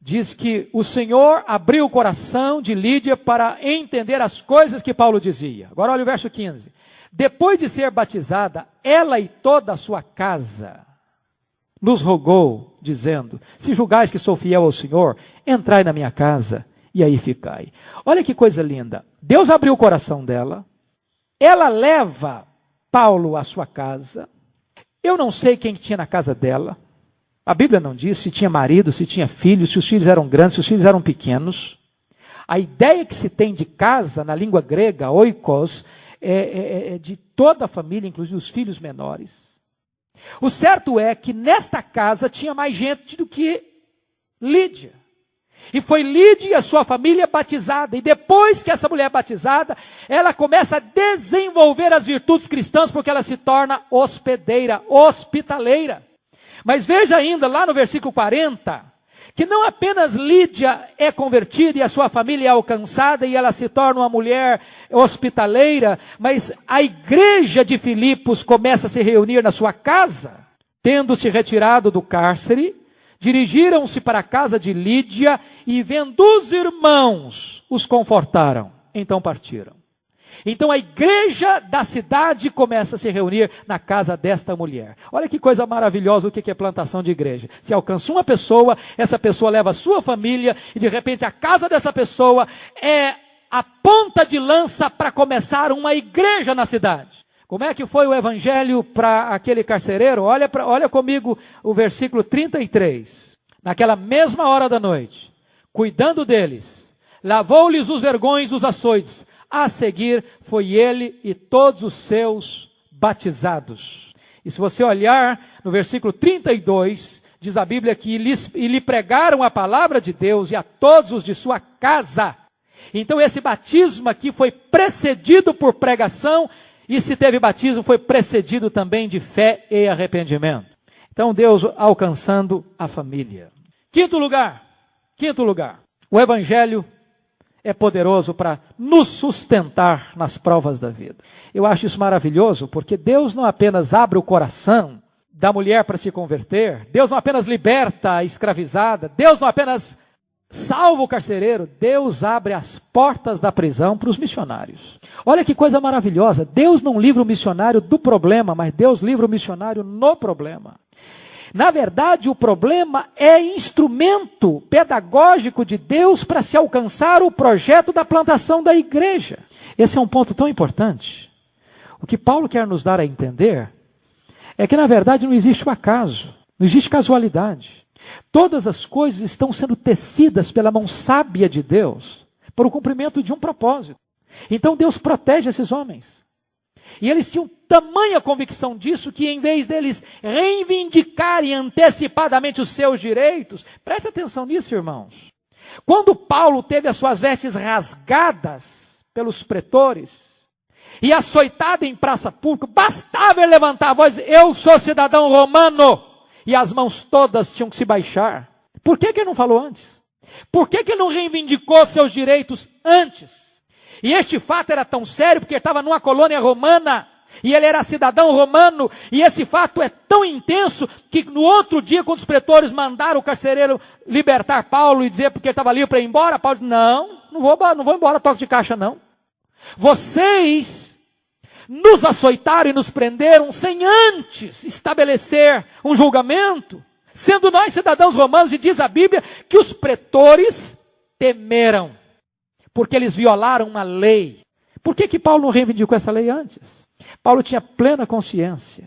diz que o Senhor abriu o coração de Lídia para entender as coisas que Paulo dizia. Agora olha o verso 15. Depois de ser batizada, ela e toda a sua casa nos rogou, dizendo, se julgais que sou fiel ao Senhor, entrai na minha casa e aí ficai. Olha que coisa linda. Deus abriu o coração dela, ela leva Paulo à sua casa. Eu não sei quem tinha na casa dela. A Bíblia não diz se tinha marido, se tinha filhos, se os filhos eram grandes, se os filhos eram pequenos. A ideia que se tem de casa, na língua grega, oikos, é de toda a família, inclusive os filhos menores. O certo é que nesta casa tinha mais gente do que Lídia. E foi Lídia e a sua família batizada. E depois que essa mulher é batizada, ela começa a desenvolver as virtudes cristãs, porque ela se torna hospedeira, hospitaleira. Mas veja ainda lá no versículo 40, que não apenas Lídia é convertida e a sua família é alcançada e ela se torna uma mulher hospitaleira, mas a igreja de Filipos começa a se reunir na sua casa. Tendo se retirado do cárcere, dirigiram-se para a casa de Lídia e vendo os irmãos, os confortaram. Então partiram. Então a igreja da cidade começa a se reunir na casa desta mulher. Olha que coisa maravilhosa o que é plantação de igreja. Se alcança uma pessoa, essa pessoa leva a sua família e de repente a casa dessa pessoa é a ponta de lança para começar uma igreja na cidade. Como é que foi o evangelho para aquele carcereiro? Olha comigo o versículo 33. Naquela mesma hora da noite, cuidando deles, lavou-lhes os vergões dos açoites. A seguir, foi ele e todos os seus batizados. E se você olhar no versículo 32, diz a Bíblia que lhe pregaram a palavra de Deus e a todos os de sua casa. Então esse batismo aqui foi precedido por pregação, e se teve batismo, foi precedido também de fé e arrependimento. Então Deus alcançando a família. Quinto lugar, o evangelho é poderoso para nos sustentar nas provas da vida. Eu acho isso maravilhoso, porque Deus não apenas abre o coração da mulher para se converter, Deus não apenas liberta a escravizada, Deus não apenas salva o carcereiro, Deus abre as portas da prisão para os missionários. Olha que coisa maravilhosa, Deus não livra o missionário do problema, mas Deus livra o missionário no problema. Na verdade, o problema é instrumento pedagógico de Deus para se alcançar o projeto da plantação da igreja. Esse é um ponto tão importante. O que Paulo quer nos dar a entender é que, na verdade, não existe o acaso, não existe casualidade. Todas as coisas estão sendo tecidas pela mão sábia de Deus para o cumprimento de um propósito. Então Deus protege esses homens. E eles tinham tamanha convicção disso que, em vez deles reivindicarem antecipadamente os seus direitos, preste atenção nisso, irmãos. Quando Paulo teve as suas vestes rasgadas pelos pretores e açoitado em praça pública, bastava ele levantar a voz: eu sou cidadão romano, e as mãos todas tinham que se baixar. Por que ele não falou antes? Por que ele não reivindicou seus direitos antes? E este fato era tão sério porque ele estava numa colônia romana e ele era cidadão romano, e esse fato é tão intenso que no outro dia, quando os pretores mandaram o carcereiro libertar Paulo e dizer porque ele estava livre para ir embora, Paulo disse: não vou embora, toque de caixa não. Vocês nos açoitaram e nos prenderam sem antes estabelecer um julgamento, sendo nós cidadãos romanos, e diz a Bíblia que os pretores temeram, porque eles violaram uma lei. Por que Paulo não reivindicou essa lei antes? Paulo tinha plena consciência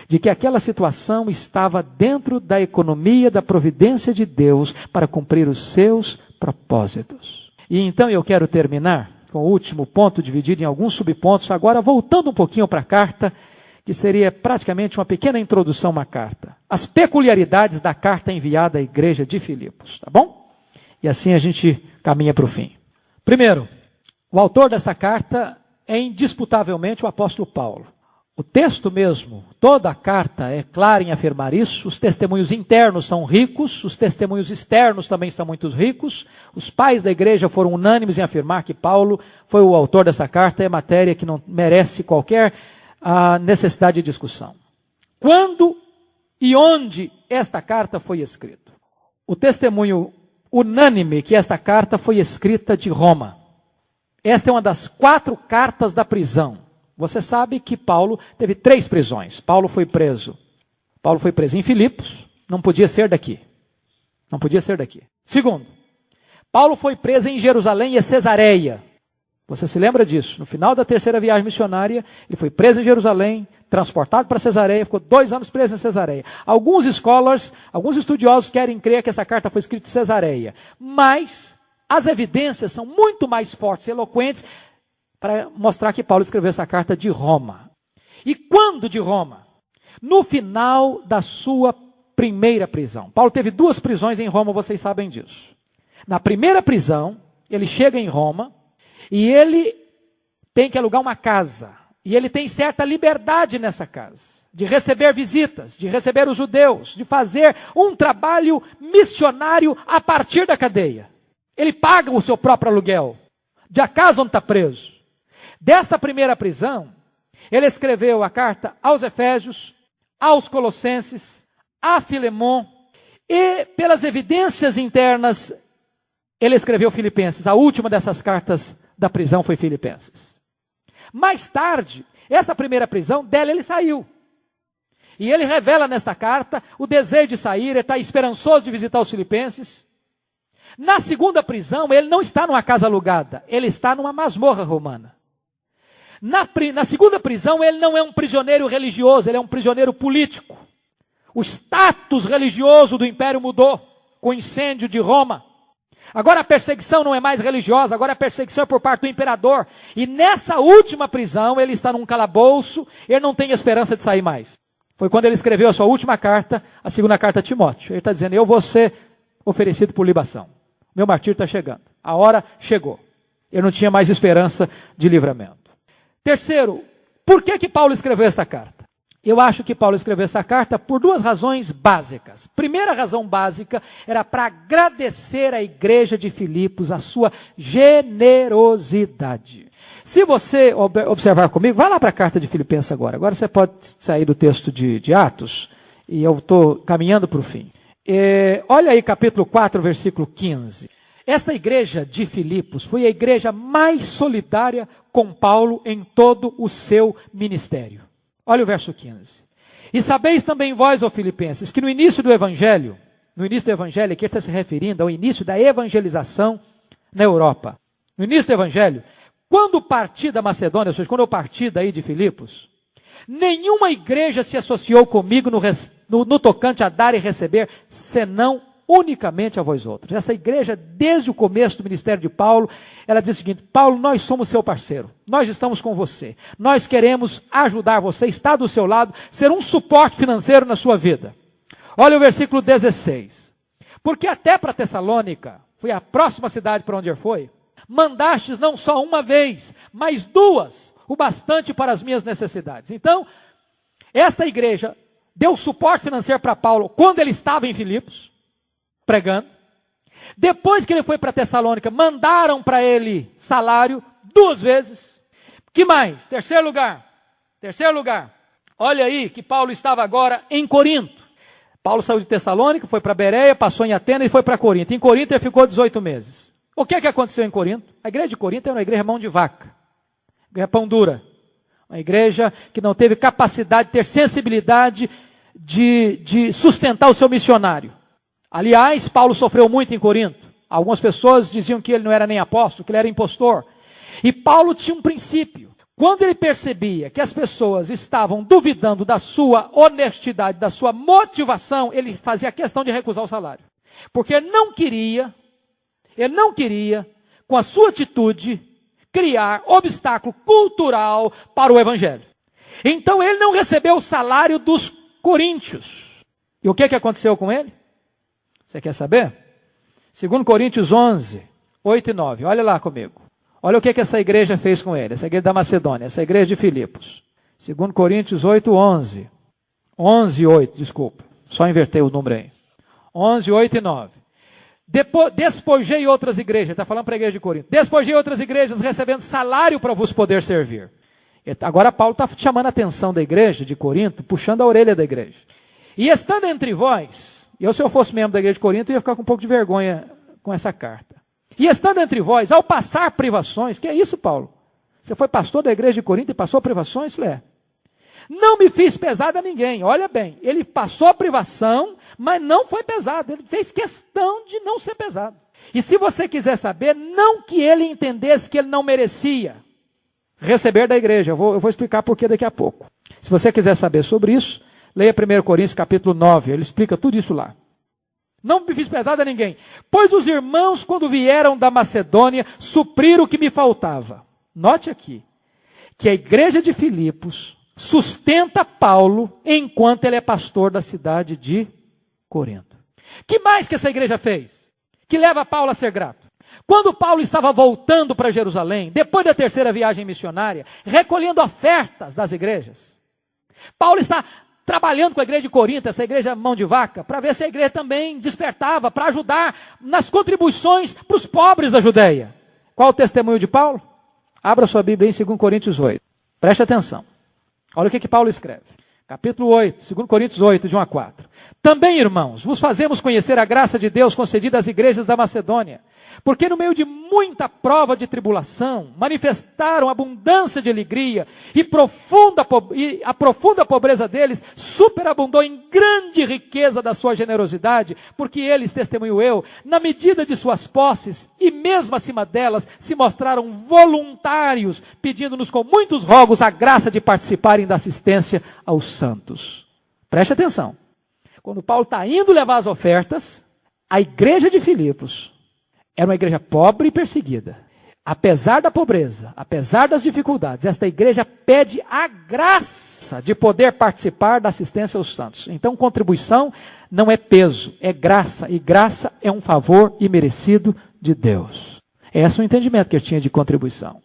de que aquela situação estava dentro da economia, da providência de Deus para cumprir os seus propósitos. E então eu quero terminar com o último ponto, dividido em alguns subpontos, agora voltando um pouquinho para a carta, que seria praticamente uma pequena introdução à carta. As peculiaridades da carta enviada à igreja de Filipos, tá bom? E assim a gente caminha para o fim. Primeiro, o autor desta carta é indisputavelmente o apóstolo Paulo. O texto mesmo, toda a carta é clara em afirmar isso. Os testemunhos internos são ricos, os testemunhos externos também são muito ricos. Os pais da igreja foram unânimes em afirmar que Paulo foi o autor dessa carta. É matéria que não merece qualquer necessidade de discussão. Quando e onde esta carta foi escrita? O testemunho unânime que esta carta foi escrita de Roma. Esta é uma das 4 cartas da prisão. Você sabe que Paulo teve 3 prisões. Paulo foi preso em Filipos, não podia ser daqui. Não podia ser daqui. Segundo, Paulo foi preso em Jerusalém e Cesareia. Você se lembra disso? No final da 3ª viagem missionária, ele foi preso em Jerusalém, transportado para Cesareia, ficou 2 anos preso em Cesareia. Alguns scholars, alguns estudiosos querem crer que essa carta foi escrita em Cesareia, mas as evidências são muito mais fortes e eloquentes para mostrar que Paulo escreveu essa carta de Roma. E quando de Roma? No final da sua primeira prisão. Paulo teve 2 prisões em Roma, vocês sabem disso. Na primeira prisão, ele chega em Roma e ele tem que alugar uma casa. E ele tem certa liberdade nessa casa, de receber visitas, de receber os judeus, de fazer um trabalho missionário a partir da cadeia. Ele paga o seu próprio aluguel da casa onde está preso. Desta primeira prisão, ele escreveu a carta aos Efésios, aos Colossenses, a Filemon, e pelas evidências internas, ele escreveu Filipenses. A última dessas cartas da prisão foi Filipenses. Mais tarde, essa primeira prisão, dela ele saiu. E ele revela nesta carta o desejo de sair, ele está esperançoso de visitar os Filipenses. Na segunda prisão, ele não está numa casa alugada, ele está numa masmorra romana. Na segunda prisão, ele não é um prisioneiro religioso, ele é um prisioneiro político. O status religioso do império mudou com o incêndio de Roma. Agora a perseguição não é mais religiosa, agora a perseguição é por parte do imperador. E nessa última prisão, ele está num calabouço, ele não tem esperança de sair mais. Foi quando ele escreveu a sua última carta, a segunda carta a Timóteo. Ele está dizendo: eu vou ser oferecido por libação. Meu martírio está chegando. A hora chegou. Eu não tinha mais esperança de livramento. Terceiro, por que Paulo escreveu esta carta? Eu acho que Paulo escreveu essa carta por 2 razões básicas. Primeira razão básica era para agradecer à igreja de Filipos a sua generosidade. Se você observar comigo, vai lá para a carta de Filipenses agora. Agora você pode sair do texto de Atos, e eu estou caminhando para o fim. Olha aí capítulo 4, versículo 15. Esta igreja de Filipos foi a igreja mais solidária com Paulo em todo o seu ministério. Olha o verso 15. E sabeis também vós, ó Filipenses, que no início do evangelho, aqui está se referindo ao início da evangelização na Europa. No início do evangelho, quando parti da Macedônia, ou seja, quando eu parti daí de Filipos, Nenhuma igreja se associou comigo no tocante a dar e receber, senão unicamente a vós outros. Essa igreja, desde o começo do ministério de Paulo, ela diz o seguinte: Paulo, nós somos seu parceiro, nós estamos com você, nós queremos ajudar você, estar do seu lado, ser um suporte financeiro na sua vida. Olha o versículo 16. Porque até para Tessalônica, foi a próxima cidade para onde ele foi, mandastes não só uma vez, mas duas, o bastante para as minhas necessidades. Então, esta igreja deu suporte financeiro para Paulo quando ele estava em Filipos, pregando. Depois que ele foi para Tessalônica, mandaram para ele salário 2 vezes. Que mais? Terceiro lugar. Olha aí que Paulo estava agora em Corinto. Paulo saiu de Tessalônica, foi para Bereia, passou em Atenas e foi para Corinto. Em Corinto ele ficou 18 meses. O que aconteceu em Corinto? A igreja de Corinto era uma igreja mão de vaca, uma igreja pão dura, uma igreja que não teve capacidade, ter sensibilidade de sustentar o seu missionário. Aliás, Paulo sofreu muito em Corinto. Algumas pessoas diziam que ele não era nem apóstolo, que ele era impostor. E Paulo tinha um princípio. Quando ele percebia que as pessoas estavam duvidando da sua honestidade, da sua motivação, ele fazia questão de recusar o salário. Porque ele não queria, com a sua atitude, criar obstáculo cultural para o evangelho. Então ele não recebeu o salário dos coríntios. E o que aconteceu com ele? Você quer saber? 2 Coríntios 11, 8 e 9. Olha lá comigo. Olha o que essa igreja fez com ele. Essa igreja da Macedônia, essa igreja de Filipos. 2 Coríntios 8, 11. 11 e 8, desculpa. Só invertei o número aí. 11, 8 e 9. Despojei outras igrejas. Está falando para a igreja de Corinto. Despojei outras igrejas recebendo salário para vos poder servir. Agora Paulo está chamando a atenção da igreja de Corinto, puxando a orelha da igreja. E estando entre vós... se eu fosse membro da igreja de Corinto, eu ia ficar com um pouco de vergonha com essa carta. E estando entre vós, ao passar privações, que é isso, Paulo? Você foi pastor da igreja de Corinto e passou privações? Falei, não me fiz pesado a ninguém. Olha bem, ele passou a privação, mas não foi pesado. Ele fez questão de não ser pesado. E se você quiser saber, não que ele entendesse que ele não merecia receber da igreja. Eu vou explicar por que daqui a pouco. Se você quiser saber sobre isso, leia 1 Coríntios capítulo 9, ele explica tudo isso lá. Não me fiz pesado a ninguém, pois os irmãos, quando vieram da Macedônia, supriram o que me faltava. Note aqui, que a igreja de Filipos sustenta Paulo, enquanto ele é pastor da cidade de Corinto. Que mais que essa igreja fez? Que leva Paulo a ser grato. Quando Paulo estava voltando para Jerusalém, depois da 3ª viagem missionária, recolhendo ofertas das igrejas, Paulo está trabalhando com a igreja de Corinto, essa igreja mão de vaca, para ver se a igreja também despertava, para ajudar nas contribuições para os pobres da Judeia. Qual o testemunho de Paulo? Abra sua Bíblia em 2 Coríntios 8. Preste atenção. Olha o que Paulo escreve. Capítulo 8, 2 Coríntios 8, de 1 a 4. Também, irmãos, vos fazemos conhecer a graça de Deus concedida às igrejas da Macedônia, porque no meio de muita prova de tribulação, manifestaram abundância de alegria, e a profunda pobreza deles superabundou em grande riqueza da sua generosidade, porque eles, testemunho eu, na medida de suas posses, e mesmo acima delas, se mostraram voluntários, pedindo-nos com muitos rogos a graça de participarem da assistência aos santos. Preste atenção. Quando Paulo está indo levar as ofertas, a igreja de Filipos era uma igreja pobre e perseguida. Apesar da pobreza, apesar das dificuldades, esta igreja pede a graça de poder participar da assistência aos santos. Então, contribuição não é peso, é graça. E graça é um favor imerecido de Deus. Esse é o entendimento que ele tinha de contribuição.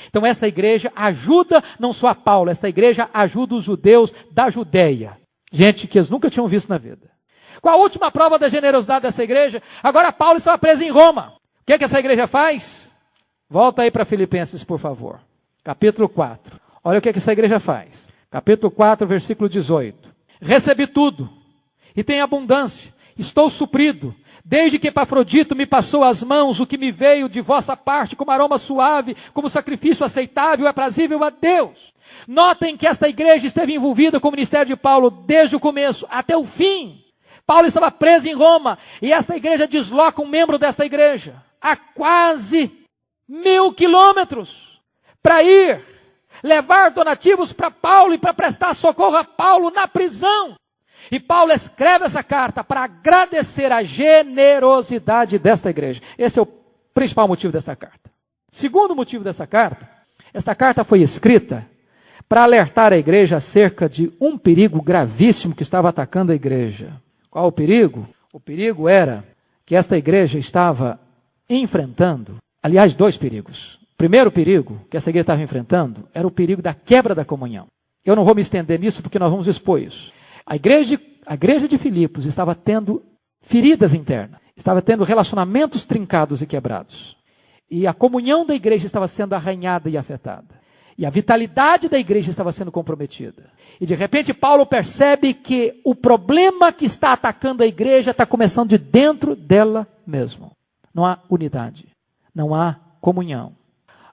Então, essa igreja ajuda não só a Paulo, essa igreja ajuda os judeus da Judeia. Gente que eles nunca tinham visto na vida. Qual a última prova da generosidade dessa igreja? Agora Paulo estava preso em Roma. O que essa igreja faz? Volta aí para Filipenses, por favor. Capítulo 4. Olha o que essa igreja faz. Capítulo 4, versículo 18. Recebi tudo, e tenho abundância, estou suprido, desde que Epafrodito me passou às mãos o que me veio de vossa parte, como aroma suave, como sacrifício aceitável e aprazível a Deus. Notem que esta igreja esteve envolvida com o ministério de Paulo desde o começo até o fim. Paulo estava preso em Roma, e esta igreja desloca um membro desta igreja a quase 1000 quilômetros para ir levar donativos para Paulo e para prestar socorro a Paulo na prisão. E Paulo escreve essa carta para agradecer a generosidade desta igreja. Esse é o principal motivo desta carta. Segundo motivo dessa carta, esta carta foi escrita para alertar a igreja acerca de um perigo gravíssimo que estava atacando a igreja. Qual o perigo? O perigo era que esta igreja estava enfrentando, aliás, dois perigos. O primeiro perigo que essa igreja estava enfrentando era o perigo da quebra da comunhão. Eu não vou me estender nisso porque nós vamos expor isso. A igreja de Filipos estava tendo feridas internas, estava tendo relacionamentos trincados e quebrados. E a comunhão da igreja estava sendo arranhada e afetada. E a vitalidade da igreja estava sendo comprometida. E de repente Paulo percebe que o problema que está atacando a igreja está começando de dentro dela mesmo. Não há unidade, não há comunhão.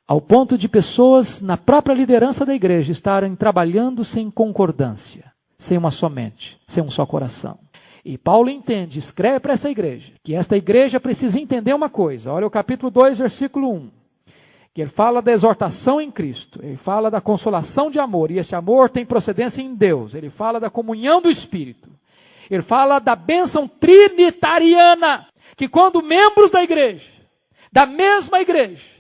Ao ponto de pessoas na própria liderança da igreja estarem trabalhando sem concordância, sem uma só mente, sem um só coração. E Paulo entende, escreve para essa igreja, que esta igreja precisa entender uma coisa. Olha o capítulo 2, versículo 1. Que ele fala da exortação em Cristo, ele fala da consolação de amor, e esse amor tem procedência em Deus. Ele fala da comunhão do Espírito. Ele fala da bênção trinitariana, que quando membros da mesma igreja,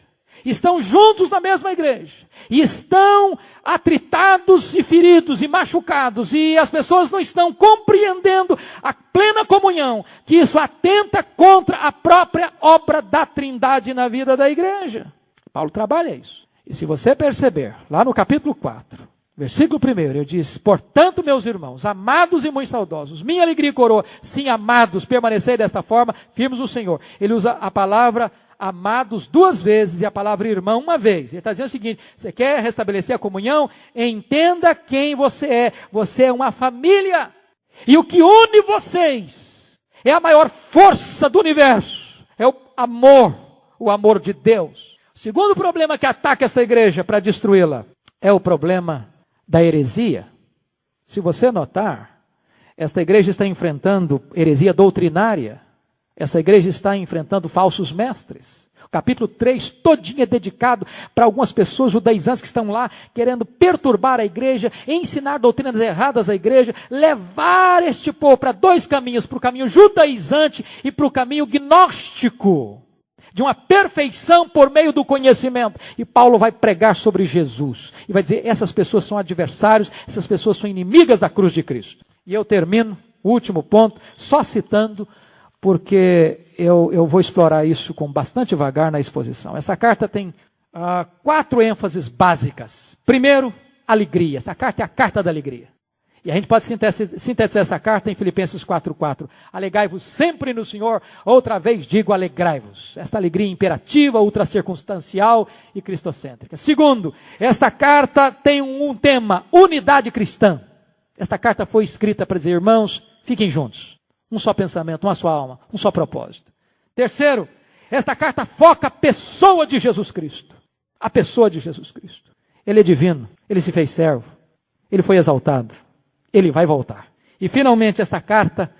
estão juntos na mesma igreja, e estão atritados e feridos e machucados, e as pessoas não estão compreendendo a plena comunhão, que isso atenta contra a própria obra da Trindade na vida da igreja. Paulo trabalha isso. E se você perceber, lá no capítulo 4, versículo 1, ele diz: portanto, meus irmãos, amados e muito saudosos, minha alegria e coroa, sim, amados, permanecei desta forma, firmes no Senhor. Ele usa a palavra amados duas vezes e a palavra irmão uma vez. Ele está dizendo o seguinte: você quer restabelecer a comunhão? Entenda quem você é. Você é uma família. E o que une vocês é a maior força do universo. É o amor de Deus. O segundo problema que ataca essa igreja para destruí-la é o problema da heresia. Se você notar, esta igreja está enfrentando heresia doutrinária. Essa igreja está enfrentando falsos mestres. O capítulo 3 todinho é dedicado para algumas pessoas judaizantes que estão lá querendo perturbar a igreja, ensinar doutrinas erradas à igreja, levar este povo para dois caminhos, para o caminho judaizante e para o caminho gnóstico, de uma perfeição por meio do conhecimento. E Paulo vai pregar sobre Jesus. E vai dizer, essas pessoas são adversários, essas pessoas são inimigas da cruz de Cristo. E eu termino, o último ponto, só citando, porque eu vou explorar isso com bastante vagar na exposição. Essa carta tem 4 ênfases básicas. Primeiro, alegria. Essa carta é a carta da alegria. E a gente pode sintetizar essa carta em Filipenses 4:4. Alegrai-vos sempre no Senhor, outra vez digo alegrai-vos. Esta alegria imperativa, ultracircunstancial e cristocêntrica. Segundo, esta carta tem um tema, unidade cristã. Esta carta foi escrita para dizer, irmãos, fiquem juntos. Um só pensamento, uma só alma, um só propósito. Terceiro, esta carta foca a pessoa de Jesus Cristo. A pessoa de Jesus Cristo. Ele é divino, ele se fez servo, ele foi exaltado. Ele vai voltar. E finalmente esta carta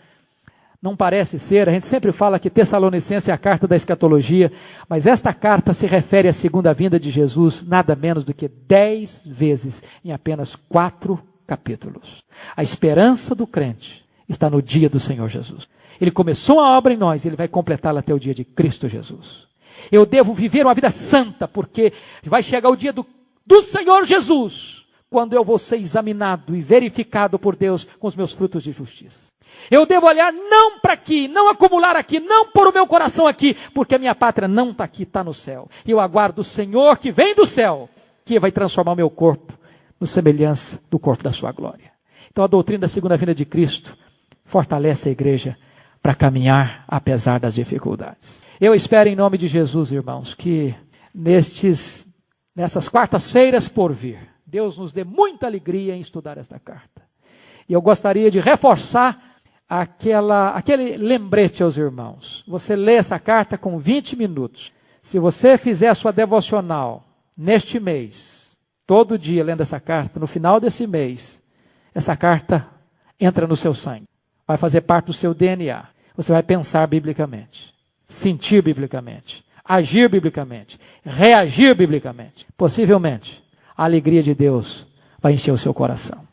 não parece ser, a gente sempre fala que Tessalonicenses é a carta da escatologia, mas esta carta se refere à segunda vinda de Jesus nada menos do que 10 vezes em apenas 4 capítulos. A esperança do crente está no dia do Senhor Jesus. Ele começou a obra em nós e ele vai completá-la até o dia de Cristo Jesus. Eu devo viver uma vida santa porque vai chegar o dia do Senhor Jesus, quando eu vou ser examinado e verificado por Deus com os meus frutos de justiça. Eu devo olhar não para aqui, não acumular aqui, não pôr o meu coração aqui, porque a minha pátria não está aqui, está no céu. E eu aguardo o Senhor que vem do céu, que vai transformar o meu corpo no semelhança do corpo da sua glória. Então a doutrina da segunda vinda de Cristo fortalece a igreja para caminhar apesar das dificuldades. Eu espero em nome de Jesus, irmãos, que nessas quartas-feiras por vir, Deus nos dê muita alegria em estudar esta carta. E eu gostaria de reforçar aquele lembrete aos irmãos. Você lê essa carta com 20 minutos. Se você fizer a sua devocional neste mês, todo dia lendo essa carta, no final desse mês, essa carta entra no seu sangue. Vai fazer parte do seu DNA. Você vai pensar biblicamente, sentir biblicamente, agir biblicamente, reagir biblicamente. Possivelmente, a alegria de Deus vai encher o seu coração.